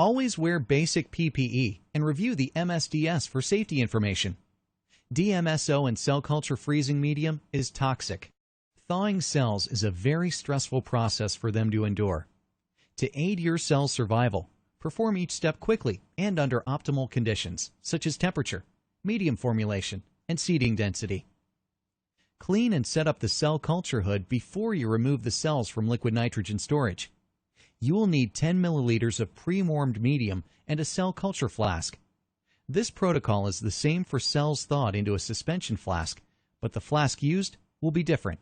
Always wear basic PPE and review the MSDS for safety information. DMSO in cell culture freezing medium is toxic. Thawing cells is a very stressful process for them to endure. To aid your cell's survival, perform each step quickly and under optimal conditions, such as temperature, medium formulation, and seeding density. Clean and set up the cell culture hood before you remove the cells from liquid nitrogen storage. You will need 10 milliliters of pre-warmed medium and a cell culture flask. This protocol is the same for cells thawed into a suspension flask, but the flask used will be different.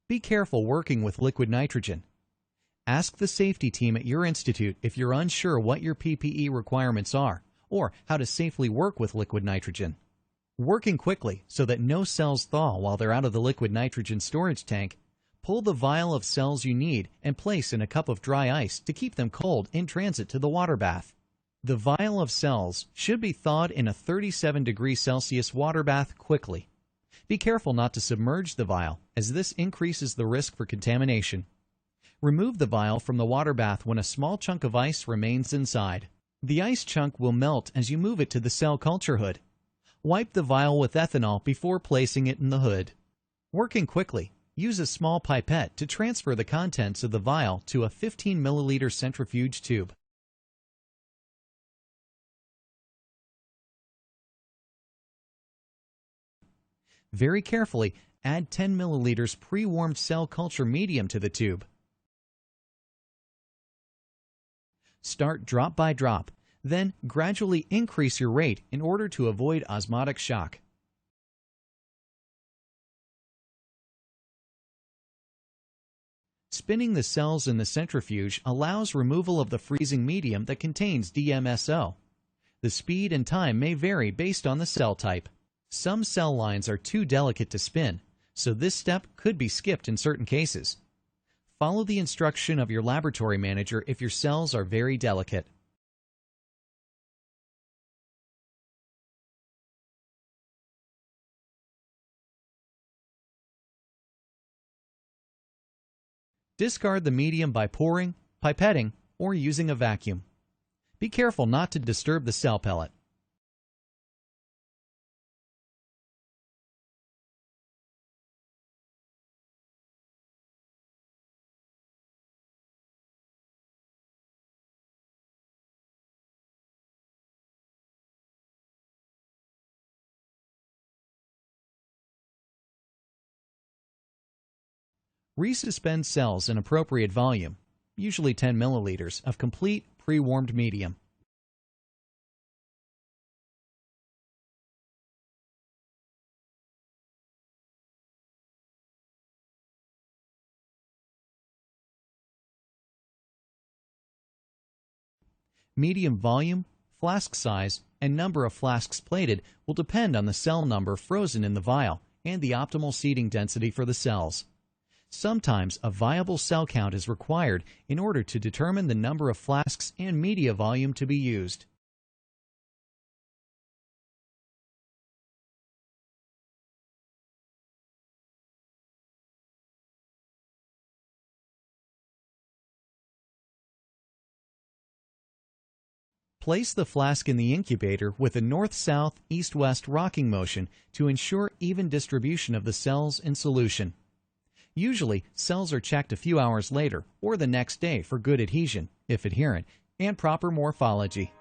Be careful working with liquid nitrogen. Ask the safety team at your institute if you're unsure what your PPE requirements are or how to safely work with liquid nitrogen. Working quickly so that no cells thaw while they're out of the liquid nitrogen storage tank, pull the vial of cells you need and place in a cup of dry ice to keep them cold in transit to the water bath. The vial of cells should be thawed in a 37 degrees Celsius water bath quickly. Be careful not to submerge the vial, as this increases the risk for contamination. Remove the vial from the water bath when a small chunk of ice remains inside. The ice chunk will melt as you move it to the cell culture hood. Wipe the vial with ethanol before placing it in the hood. Working quickly, use a small pipette to transfer the contents of the vial to a 15 milliliter centrifuge tube. Very carefully, add 10 milliliters pre-warmed cell culture medium to the tube. Start drop by drop, then gradually increase your rate in order to avoid osmotic shock. Spinning the cells in the centrifuge allows removal of the freezing medium that contains DMSO. The speed and time may vary based on the cell type. Some cell lines are too delicate to spin, so this step could be skipped in certain cases. Follow the instruction of your laboratory manager if your cells are very delicate. Discard the medium by pouring, pipetting, or using a vacuum. Be careful not to disturb the cell pellet. Resuspend cells in appropriate volume, usually 10 milliliters, of complete pre-warmed medium. Medium volume, flask size, and number of flasks plated will depend on the cell number frozen in the vial and the optimal seeding density for the cells. Sometimes a viable cell count is required in order to determine the number of flasks and media volume to be used. Place the flask in the incubator with a north-south, east-west rocking motion to ensure even distribution of the cells in solution. Usually, cells are checked a few hours later or the next day for good adhesion, if adherent, and proper morphology.